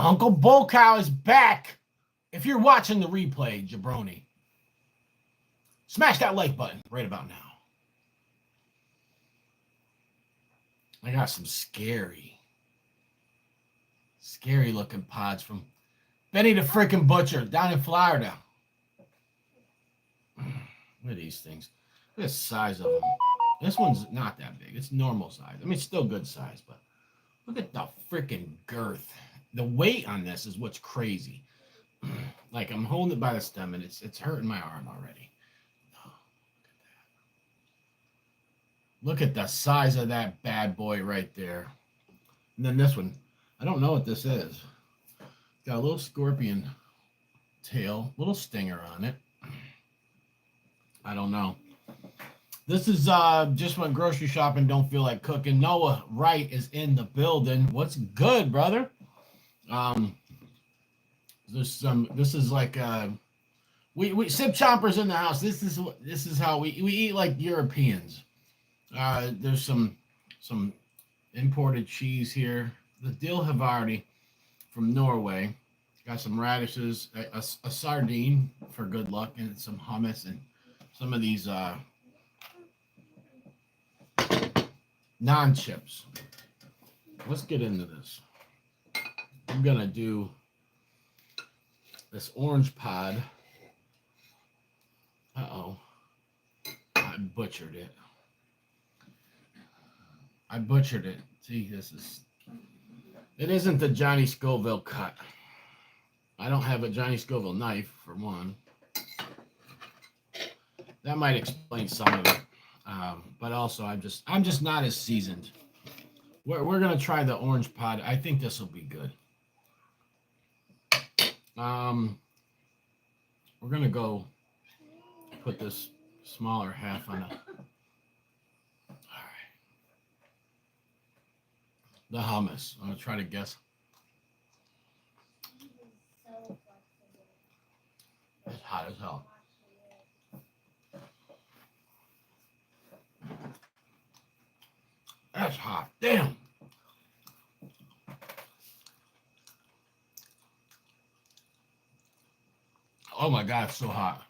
Uncle Bull Cow is back. If you're watching the replay, jabroni, smash that like button right about now. I got some scary looking pods from Benny the Frickin' Butcher down in Florida. Look at these things. Look at the size of them. This one's not that big. It's normal size. I mean, it's still good size, but look at the freaking girth. The weight on this is what's crazy. Like, I'm holding it by the stem, and it's hurting my arm already. Oh, look at the size of that bad boy right there. And then this one. I don't know what this is. Got a little scorpion tail, little stinger on it. I don't know. This is just went grocery shopping, don't feel like cooking. Noah Wright is in the building. What's good, brother? There's some. This is like we Sip Chompers in the house. This is how we eat like Europeans. There's some imported cheese here. The dill Havarti from Norway. Got some radishes, a sardine for good luck, and some hummus and some of these non-chips. Let's get into this. I'm gonna do this orange pod. Uh-oh. I butchered it. See, it isn't the Johnny Scoville cut. I don't have a Johnny Scoville knife, for one. That might explain some of it. But also, I'm just not as seasoned. We're gonna try the orange pod. I think this will be good. We're gonna go put this smaller half on it. All right. The hummus. I'm gonna try to guess. It's hot as hell. That's hot. Damn. Oh my God, it's so hot.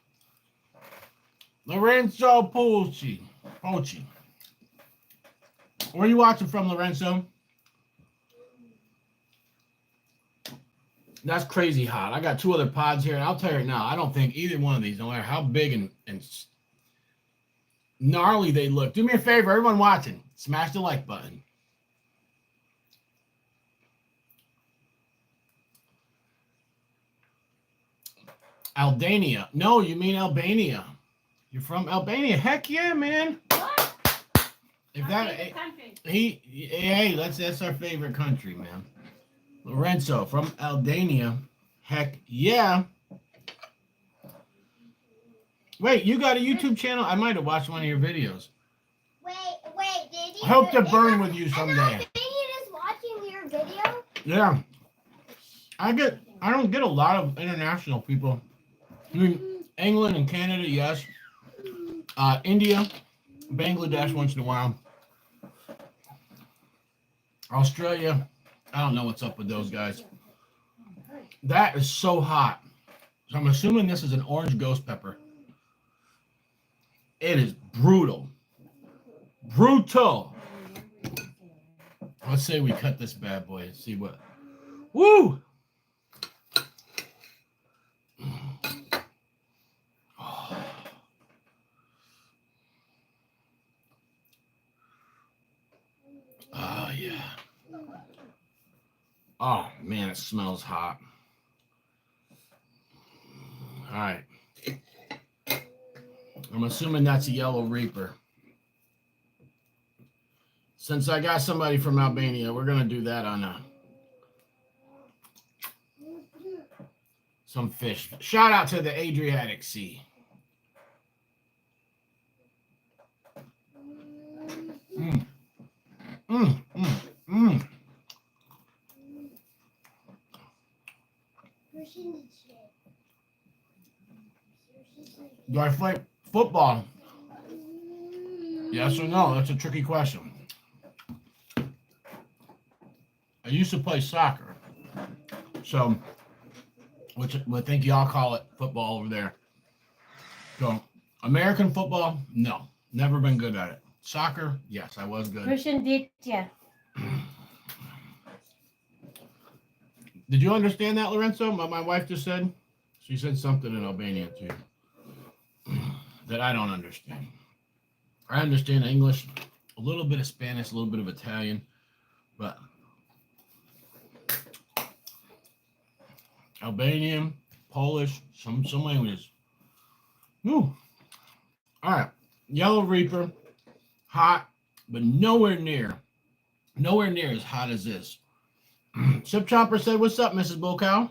Lorenzo Pulci. Where are you watching from, Lorenzo? That's crazy hot. I got 2 other pods here, and I'll tell you right now, I don't think either one of these, no matter how big and gnarly they look. Do me a favor, everyone watching, smash the like button. Albania. No, you mean Albania. You're from Albania. Heck yeah, man. What? If that hey, that's our favorite country, man. Lorenzo from Albania. Heck yeah. Wait, you got a YouTube channel? I might have watched one of your videos. Wait, did you? I hope to burn with you someday. Is just watching your video? Yeah. I don't get a lot of international people. I mean, England and Canada, yes. India, Bangladesh once in a while. Australia, I don't know what's up with those guys. That is so hot. So I'm assuming this is an orange ghost pepper. It is brutal. Brutal. Let's say we cut this bad boy and see what. Woo! Oh, yeah. Oh, man, it smells hot. All right. I'm assuming that's a yellow reaper. Since I got somebody from Albania, we're going to do that on some fish. Shout out to the Adriatic Sea. Do I play football? Yes or no? That's a tricky question. I used to play soccer. So, which I think y'all call it football over there. So, American football, no, never been good at it. Soccer, yes, I was good. Russian Ditya. Did you understand that, Lorenzo? My wife just said? She said something in Albanian to you that I don't understand. I understand English, a little bit of Spanish, a little bit of Italian, but Albanian, Polish, some languages. Whew. All right. Yellow Reaper, hot, but nowhere near as hot as this. Chip Chomper said, "What's up, Mrs. Bocow?"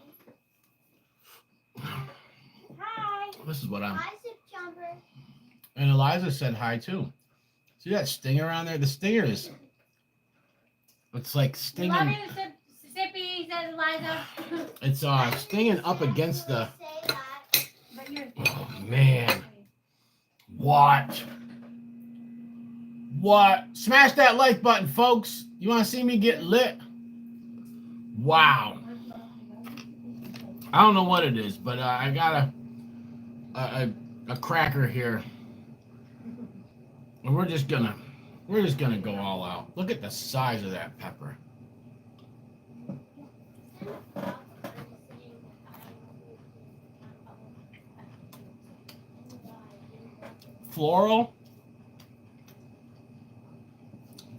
Hi. This is what I'm. Hi, Sip Jumper. And Eliza said hi too. See that stinger on there? The stinger is. It's like Love stinging. you, Sippy, says Eliza. It's stinging up against the. Say that. But you're. Oh man! What? What? Smash that like button, folks. You want to see me get lit? Wow. I don't know what it is, but I got a cracker here, and we're just gonna go all out. Look at the size of that pepper. Floral,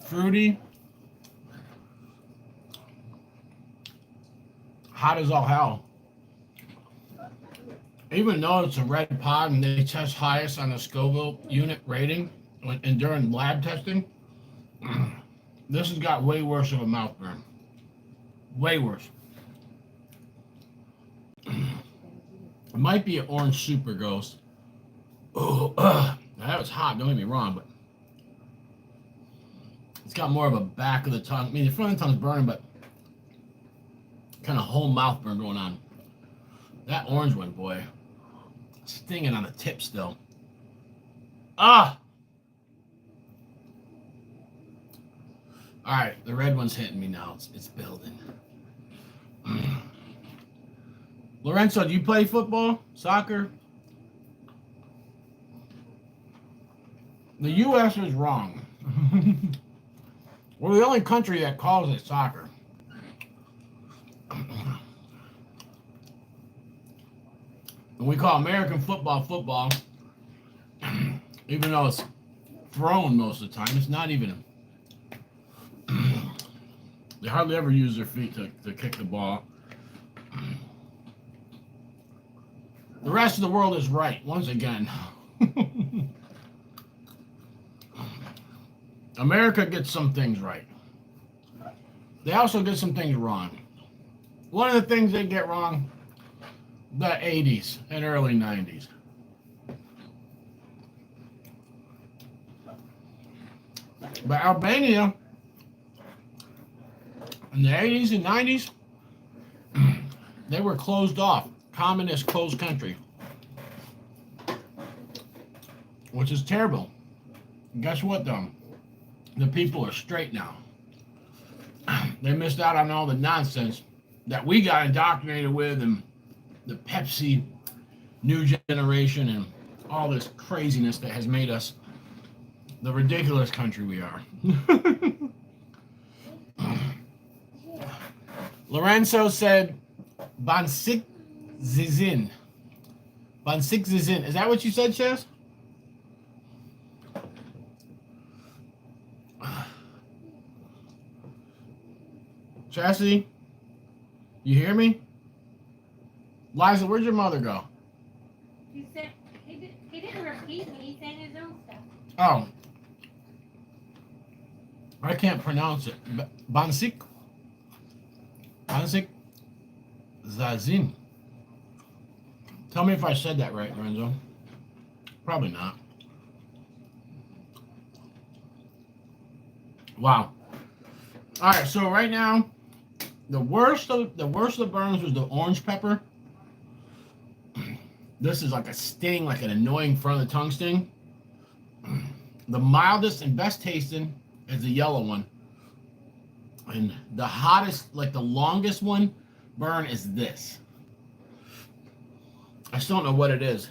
fruity, hot as all hell. Even though it's a red pod and they test highest on the Scoville unit rating and during lab testing, this has got way worse of a mouth burn. Way worse. It might be an orange super ghost. Oh, that was hot, don't get me wrong, but it's got more of a back of the tongue. I mean, the front of the tongue's burning, but kind of whole mouth burn going on. That orange one, boy, stinging on the tip still. Ah! All right, the red one's hitting me now. It's building. Lorenzo, do you play football, soccer? The U.S. is wrong. We're the only country that calls it soccer. And we call American football football, even though it's thrown most of the time. It's not even. They hardly ever use their feet to kick the ball. The rest of the world is right, once again. America gets some things right. They also get some things wrong. One of the things they get wrong, the 80s and early 90s. But Albania, in the 80s and 90s, they were closed off. Communist closed country. Which is terrible. And guess what, though? The people are straight now. They missed out on all the nonsense that we got indoctrinated with, and the Pepsi new generation and all this craziness that has made us the ridiculous country we are. Lorenzo said Bansik Zizin. Bansik Zizin. Is that what you said, Chess? Chastity, you hear me? Liza, where'd your mother go? He said he didn't repeat me. He said his own stuff. Oh, I can't pronounce it. Bansik Zazin. Tell me if I said that right, Lorenzo. Probably not. Wow. All right, so right now, the worst of the burns was the orange pepper. This is like a sting, like an annoying front of the tongue sting. The mildest and best tasting is the yellow one. And the hottest, like the longest one, burn is this. I still don't know what it is.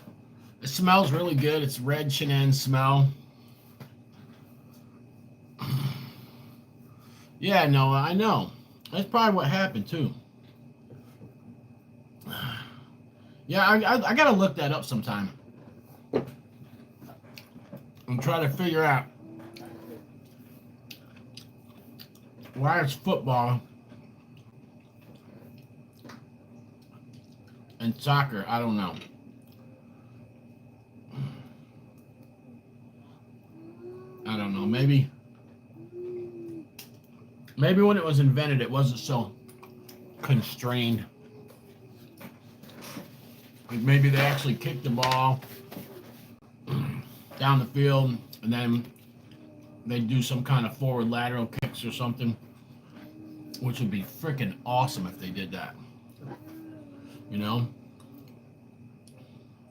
It smells really good. It's red Chenin smell. Yeah, Noah, I know. That's probably what happened too. Yeah, I gotta look that up sometime and try to figure out why it's football and soccer. I don't know. I don't know. Maybe when it was invented, it wasn't so constrained. Like maybe they actually kicked the ball down the field, and then they do some kind of forward lateral kicks or something, which would be freaking awesome if they did that. You know?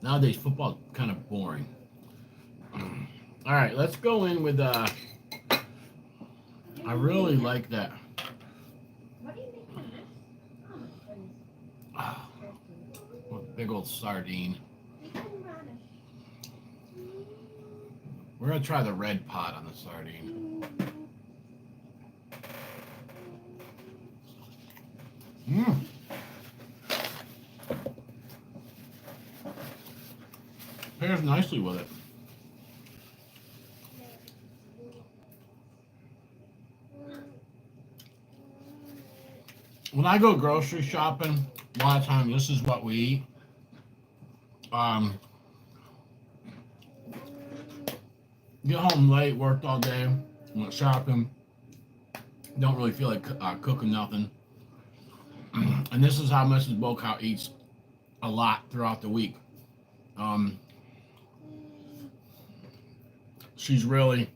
Nowadays, football's kind of boring. All right, let's go in with, I really like that. What do you think of this? Oh my goodness. What a big old sardine. You can run it. We're going to try the red pot on the sardine. Pairs nicely with it. When I go grocery shopping, a lot of times this is what we eat. Get home late, worked all day, went shopping. Don't really feel like cooking nothing. And this is how Mrs. Bokow eats a lot throughout the week. She's really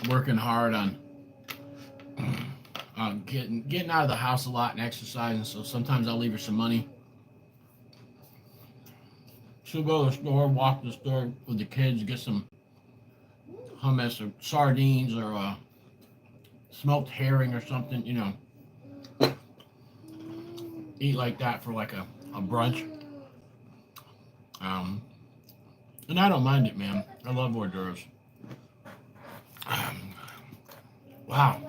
working hard on getting out of the house a lot and exercising, so sometimes I'll leave her some money. She'll go to the store, walk to the store with the kids, get some hummus or sardines or smoked herring or something, you know. Eat like that for like a brunch. And I don't mind it, man. I love hors d'oeuvres. Wow.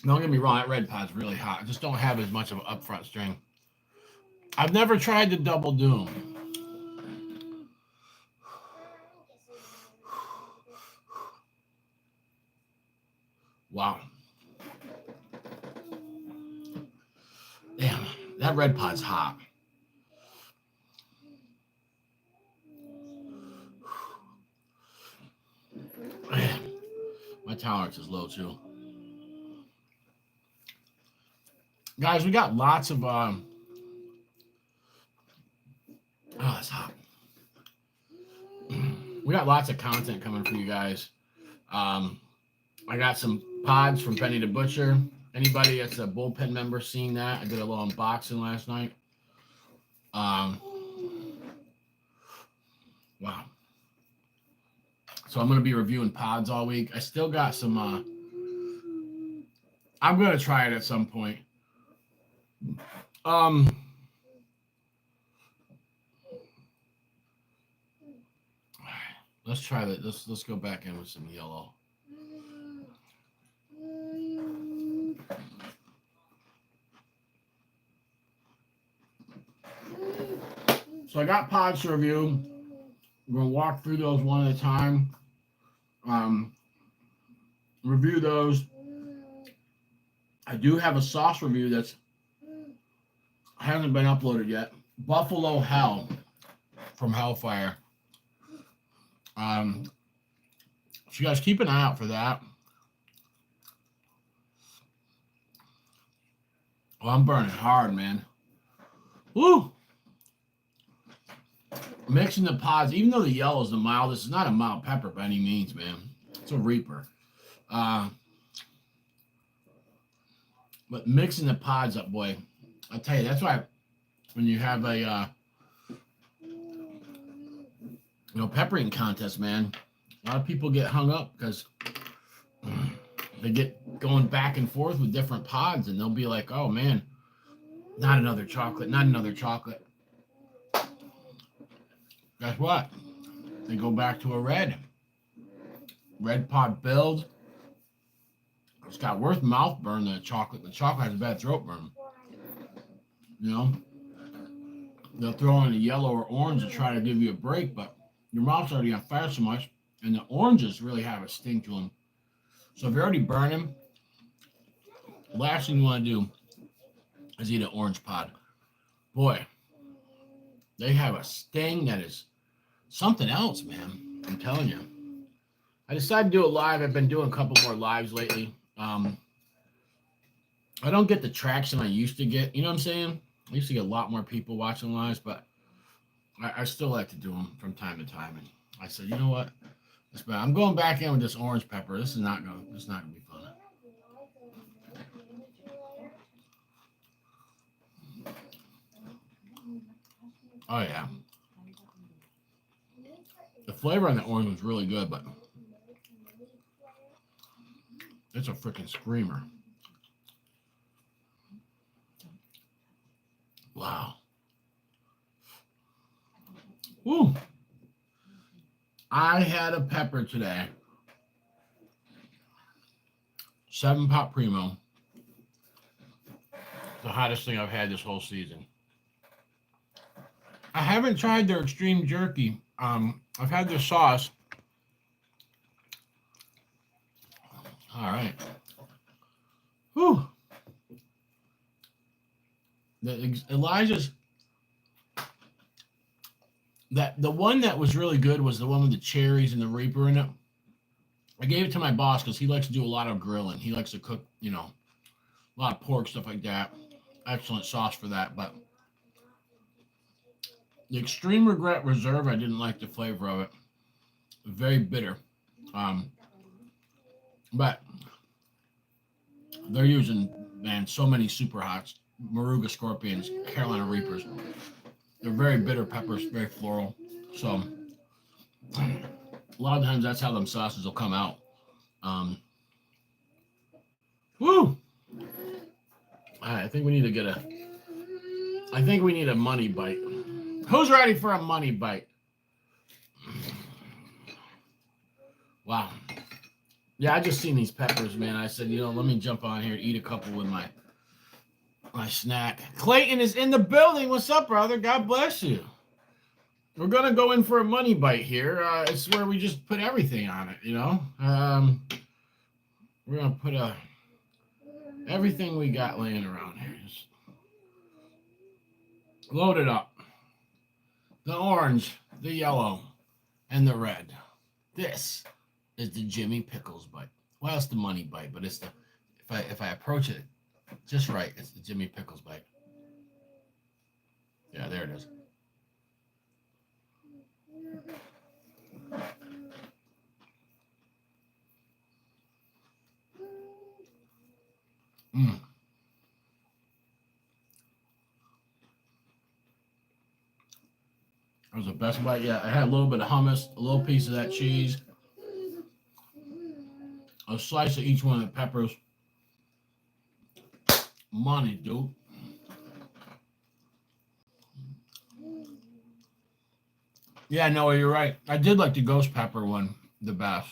Don't get me wrong, that red pot's really hot. I just don't have as much of an upfront string. I've never tried the double doom. Wow. Damn, that red pot's hot. Man, my tolerance is low too. Guys, we got lots of oh, it's hot. We got lots of content coming for you guys. I got some pods from Benny the Butcher. Anybody that's a bullpen member seeing that? I did a little unboxing last night. Wow. So I'm going to be reviewing pods all week. I still got some, I'm going to try it at some point. Let's try that. Let's go back in with some yellow. So I got pods to review. We're going to walk through those one at a time. Review those. I do have a sauce review that's hasn't been uploaded yet. Buffalo Hell from Hellfire. So you guys keep an eye out for that. Oh, I'm burning hard, man. Woo! Mixing the pods, even though the yellow is the mildest, it's not a mild pepper by any means, man. It's a Reaper. But mixing the pods up, boy, I'll tell you, that's why when you have a pepper eating contest, man, a lot of people get hung up because they get going back and forth with different pods, and they'll be like, oh man, Not another chocolate. Not another chocolate. Guess what? They go back to a red. Red pot build. It's got worse mouth burn than the chocolate. The chocolate has a bad throat burn. You know? They'll throw in a yellow or orange to try to give you a break, but your mouth's already on fire so much, and the oranges really have a stink to them. So if you're already burning, the last thing you want to do is eat an orange pod. Boy, they have a sting that is something else, man. I'm telling you. I decided to do it live. I've been doing a couple more lives lately. I don't get the traction I used to get. You know what I'm saying? I used to get a lot more people watching lives, but I still like to do them from time to time. And I said, you know what? I'm going back in with this orange pepper. This is not gonna be fun. Oh yeah. The flavor on the orange was really good, but it's a freaking screamer. Wow. Woo. I had a pepper today. 7 Pot Primo. The hottest thing I've had this whole season. I haven't tried their extreme jerky. I've had their sauce. All right. Whew. Elijah's the one that was really good was the one with the cherries and the Reaper in it. I gave it to my boss because he likes to do a lot of grilling. He likes to cook, a lot of pork, stuff like that. Excellent sauce for that. But the Extreme Regret Reserve, I didn't like the flavor of it. Very bitter. But they're using, man, so many super hots. Moruga Scorpions, Carolina Reapers. They're very bitter peppers, very floral. So a lot of times that's how them sauces will come out. Woo! I think we need to get a money bite. Who's ready for a money bite? Wow. Yeah, I just seen these peppers, man. I said, let me jump on here and eat a couple with my snack. Clayton is in the building. What's up, brother? God bless you. We're going to go in for a money bite here. It's where we just put everything on it, We're going to put everything we got laying around here. Just load it up. The orange, the yellow, and the red. This is the Jimmy Pickles bite. Well, it's the money bite, but it's if I approach it just right, it's the Jimmy Pickles bite. Yeah, there it is. That was the best bite yet. I had a little bit of hummus, a little piece of that cheese, a slice of each one of the peppers. Money, dude. Yeah, no, you're right. I did like the ghost pepper one the best.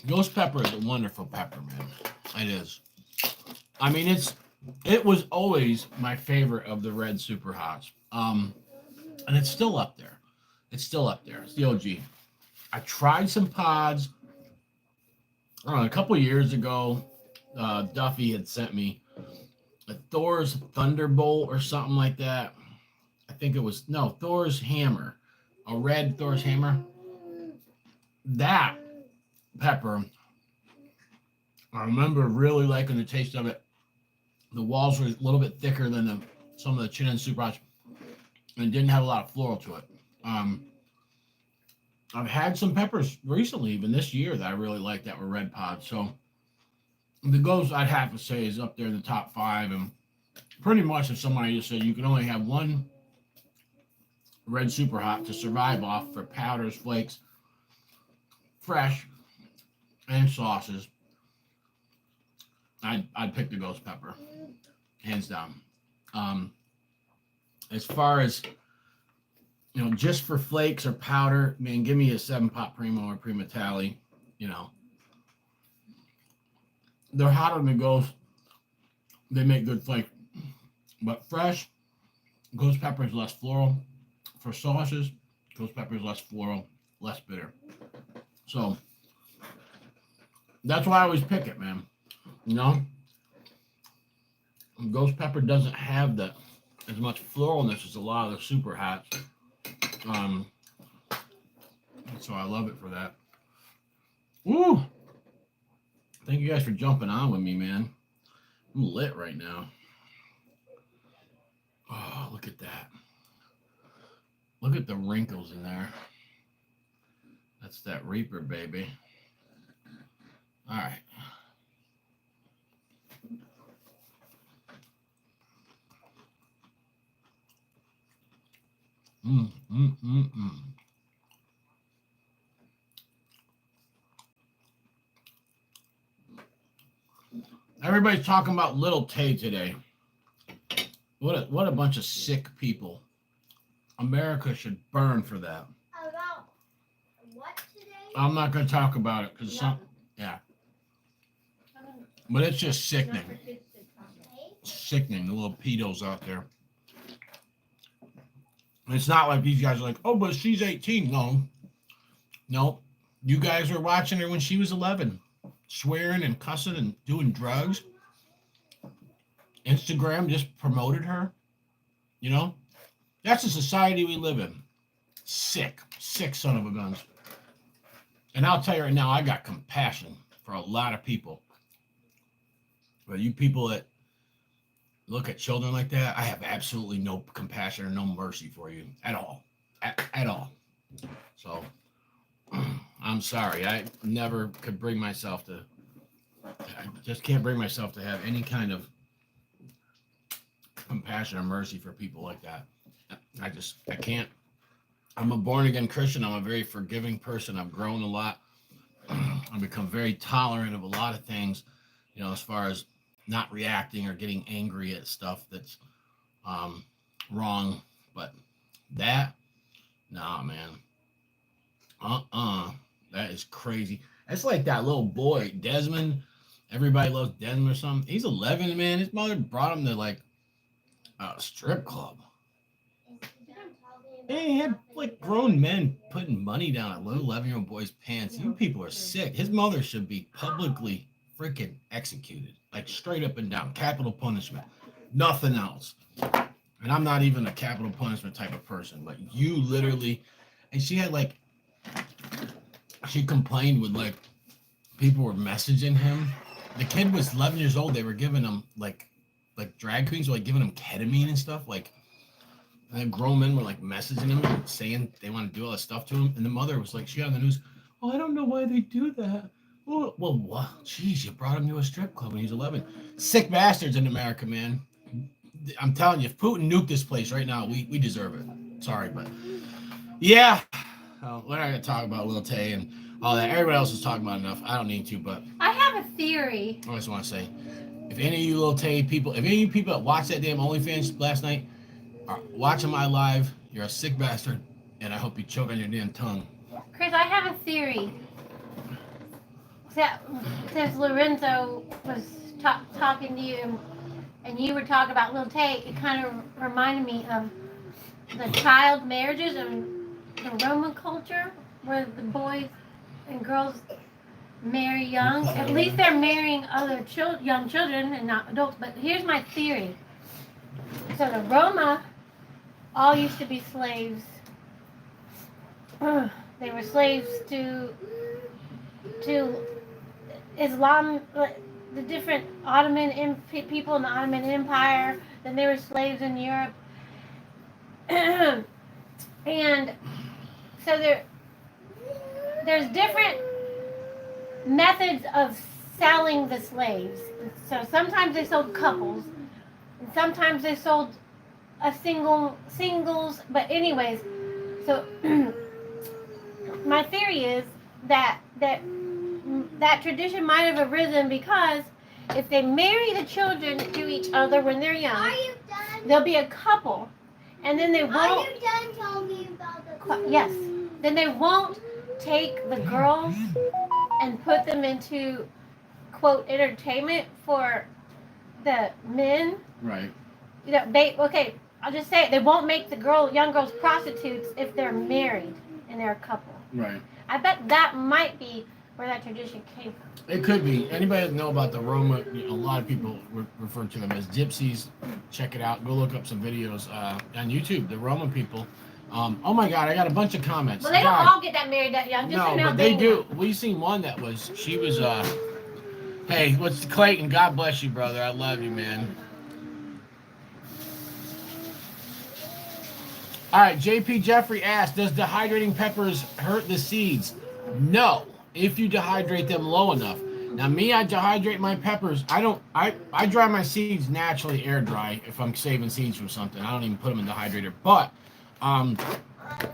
Ghost pepper is a wonderful pepper, man. It is. I mean, it was always my favorite of the red super hots. And it's still up there. It's the OG. I tried some pods. I don't know, a couple years ago, Duffy had sent me a Thor's Thunderbolt or something like that. I think it was, Thor's Hammer. A red Thor's Hammer. That pepper, I remember really liking the taste of it. The walls were a little bit thicker than some of the Chin and Super Hots, and it didn't have a lot of floral to it. I've had some peppers recently, even this year, that I really like that were red pods. So the ghost, I'd have to say, is up there in the top 5. And pretty much if somebody just said you can only have one red super hot to survive off for powders, flakes, fresh, and sauces, I'd pick the ghost pepper, hands down. Um, as far as just for flakes or powder, man, give me a 7-pot Primo or Prima Tally. They're hotter than the ghost. They make good flake, but fresh ghost pepper is less floral. For sauces, ghost pepper is less floral, less bitter. So that's why I always pick it, man. Ghost pepper doesn't have as much floralness as a lot of the super hats. So I love it for that. Woo! Thank you guys for jumping on with me, man. I'm lit right now. Oh, look at that. Look at the wrinkles in there. That's that Reaper, baby. All right. Everybody's talking about Little Tay today. What a bunch of sick people. America should burn for that. About what today? I'm not going to talk about it because but it's just sickening. Sickening, the little pedos out there. And it's not like these guys are like, oh, but she's 18. No. You guys were watching her when she was 11, swearing and cussing and doing drugs. Instagram just promoted her. That's the society we live in. Sick son of a guns. And I'll tell you right now, I got compassion for a lot of people. But you people that look at children like that, I have absolutely no compassion or no mercy for you at all. At all. So, I'm sorry. I never could bring myself to, I just can't bring myself to have any kind of compassion or mercy for people like that. I can't. I'm a born again Christian. I'm a very forgiving person. I've grown a lot. I've become very tolerant of a lot of things, as far as not reacting or getting angry at stuff that's wrong. But that, nah, man. That is crazy. That's like that little boy, Desmond. Everybody loves Desmond or something. He's 11, man. His mother brought him to like a strip club. He had like grown men putting money down a little 11-year-old boy's pants. You people are sick. His mother should be publicly freaking executed, like straight up and down, capital punishment, nothing else. And I'm not even a capital punishment type of person, but you literally, and she had like, she complained with like, people were messaging him. The kid was 11 years old. They were giving him like drag queens were like giving him ketamine and stuff. Like, and grown men were like messaging him and saying they want to do all this stuff to him. And the mother was like, she got on the news, oh, I don't know why they do that. Well, what? Jeez, you brought him to a strip club when he was 11. Sick bastards in America, man. I'm telling you, if Putin nuked this place right now, we deserve it. Sorry, but yeah. We're not going to talk about Lil Tay and all that. Everybody else is talking about enough. I don't need to, but I have a theory. I just want to say, if any of you Lil Tay people, if any of you people that watched that damn OnlyFans last night are watching my live, you're a sick bastard, and I hope you choke on your damn tongue. Chris, I have a theory. Since Lorenzo was talking to you and you were talking about Lil Tay, it kind of reminded me of the child marriages and the Roman culture where the boys and girls marry young. At least they're marrying other young children and not adults. But here's my theory. So the Roma all used to be slaves. They were slaves to Islam, the different Ottoman people in the Ottoman Empire. Then they were slaves in Europe. And so there's different methods of selling the slaves. So sometimes they sold couples, and sometimes they sold a singles. But anyways, so my theory is that tradition might have arisen because if they marry the children to each other when they're Are young, you done? they'll be a couple, and then they Are won't. you done talking about the Yes. Then they won't take the girls and put them into quote entertainment for the men. Right. You know, okay, I'll just say it. They won't make the young girls prostitutes if they're married and they're a couple. Right. I bet that might be where that tradition came from. It could be. Anybody that know about the Roma, a lot of people refer to them as gypsies. Check it out. Go look up some videos on YouTube. The Roma people. Oh my God, I got a bunch of comments. Well, they don't God. all get that married that young. Just No, in but they Albania. do. We seen one that was. She was. Hey, what's Clayton? God bless you, brother. I love you, man. All right, JP Jeffrey asked, does dehydrating peppers hurt the seeds? No, if you dehydrate them low enough. Now, me, I dehydrate my peppers. I dry my seeds naturally air dry if I'm saving seeds from something. I don't even put them in dehydrator. But,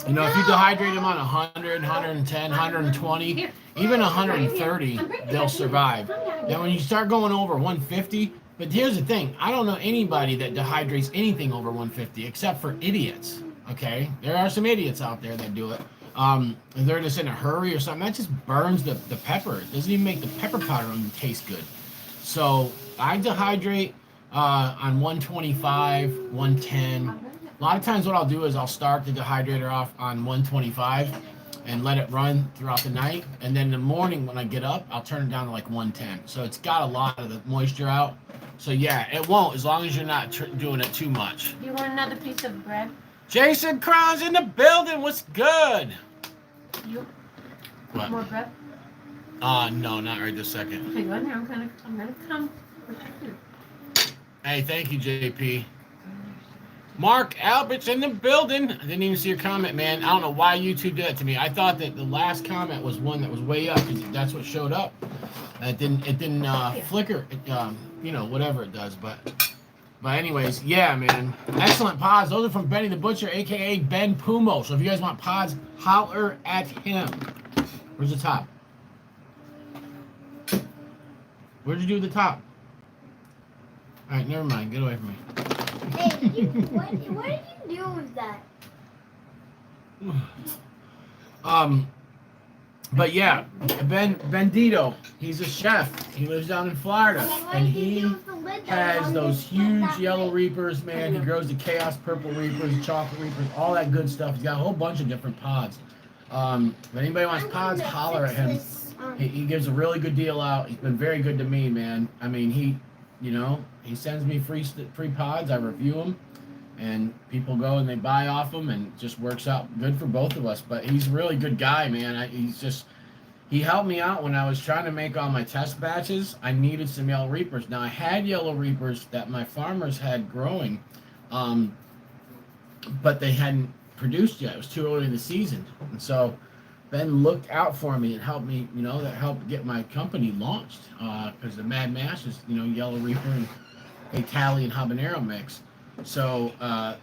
you know, if you dehydrate them on 100, 110, 120, even 130, they'll survive. Now, when you start going over 150, but here's the thing. I don't know anybody that dehydrates anything over 150 except for idiots. Okay, there are some idiots out there that do it. They're just in a hurry or something. That just burns the pepper. It doesn't even make the pepper powder taste good. So I dehydrate on 125, 110. A lot of times what I'll do is I'll start the dehydrator off on 125 and let it run throughout the night. And then in the morning when I get up, I'll turn it down to like 110. So it's got a lot of the moisture out. So yeah, it won't as long as you're not doing it too much. Do you want another piece of bread? Jason Cron's in the building. What's good? You What? more bread? No, not right this second. Okay, go in there. I'm gonna come with your food. Hey, thank you, JP. Mark Albert's in the building. I didn't even see your comment, man. I don't know why YouTube did that to me. I thought that the last comment was one that was way up. That's what showed up. It didn't flicker. You know, whatever it does, but anyways, yeah, man. Excellent pods. Those are from Benny the Butcher, aka Ben Pumo. So if you guys want pods, holler at him. Where's the top? Where'd you do the top? All right, never mind. Get away from me. Hey, what did you do with that? But yeah, Bendito, he's a chef. He lives down in Florida, and he has those huge yellow reapers, man. He grows the Chaos Purple Reapers, Chocolate Reapers, all that good stuff. He's got a whole bunch of different pods. If anybody wants pods, holler at him. He gives a really good deal out. He's been very good to me, man. I mean, he sends me free pods. I review them, and people go and they buy off them, and it just works out good for both of us. But he's a really good guy, man. He helped me out when I was trying to make all my test batches. I needed some yellow reapers. Now I had yellow reapers that my farmers had growing, but they hadn't produced yet. It was too early in the season, and so Ben looked out for me and helped me. You know, that helped get my company launched because the Mad Mash is, you know, yellow reaper and Italian habanero mix. So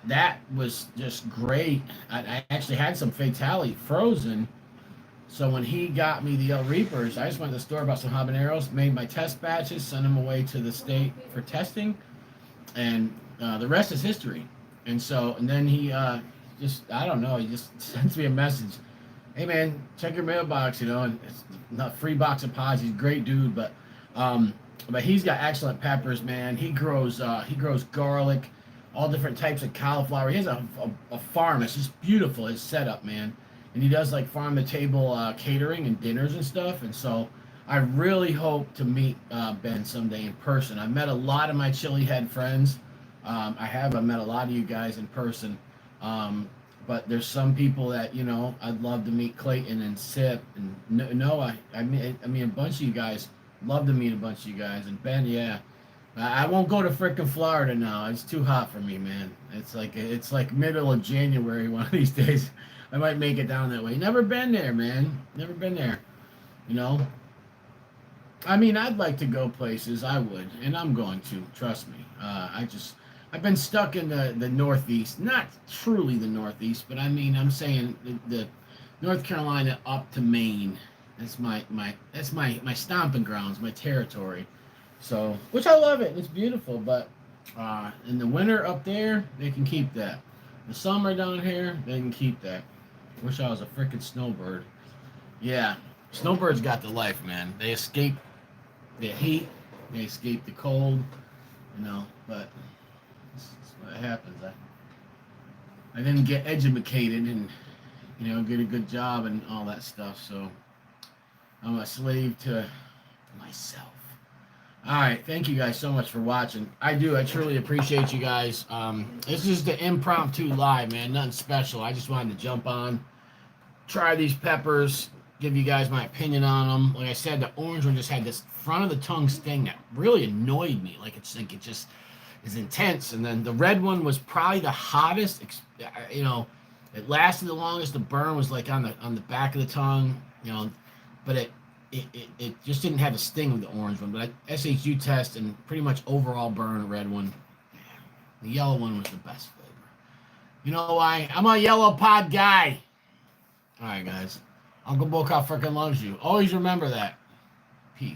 that was just great. I actually had some Fatali frozen. So when he got me the yellow reapers, I just went to the store, bought some habaneros, made my test batches, sent them away to the state for testing, and the rest is history. And then he just sends me a message. Hey man, check your mailbox, you know, and it's not free box of pods. He's a great dude, but he's got excellent peppers, man. He grows garlic, all different types of cauliflower. He has a farm. It's just beautiful, his setup, man. And he does like farm to table catering and dinners and stuff. And so I really hope to meet Ben someday in person. I've met a lot of my Chili Head friends. I've met a lot of you guys in person. But there's some people that, you know, I'd love to meet. Clayton and Sip and Noah. I mean a bunch of you guys. Love to meet a bunch of you guys. And Ben, yeah. I won't go to frickin' Florida now. It's too hot for me, man. It's like middle of January one of these days. I might make it down that way. Never been there, man. Never been there. You know? I mean, I'd like to go places. I would. And I'm going to. Trust me. I've been stuck in the Northeast. Not truly the Northeast, but I mean, I'm saying the North Carolina up to Maine. That's my stomping grounds, my territory. So, which I love it. It's beautiful, but in the winter up there, they can keep that. The summer down here, they can keep that. Wish I was a freaking snowbird. Yeah, snowbirds got the life, man. They escape the heat, they escape the cold, but that's what happens. I didn't get educated and, get a good job and all that stuff, so I'm a slave to myself. All right, thank you guys so much for watching. I truly appreciate you guys. This is the impromptu live, man. Nothing special. I just wanted to jump on, try these peppers, give you guys my opinion on them. Like I said, the orange one just had this front of the tongue sting that really annoyed me. Like it just is intense. And then the red one was probably the hottest. It lasted the longest. The burn was like on the back of the tongue. But it just didn't have the sting of the orange one. But SHU test and pretty much overall burn, the red one. The yellow one was the best flavor. You know why? I'm a yellow pod guy. All right, guys. Uncle Boca freaking loves you. Always remember that. Peace.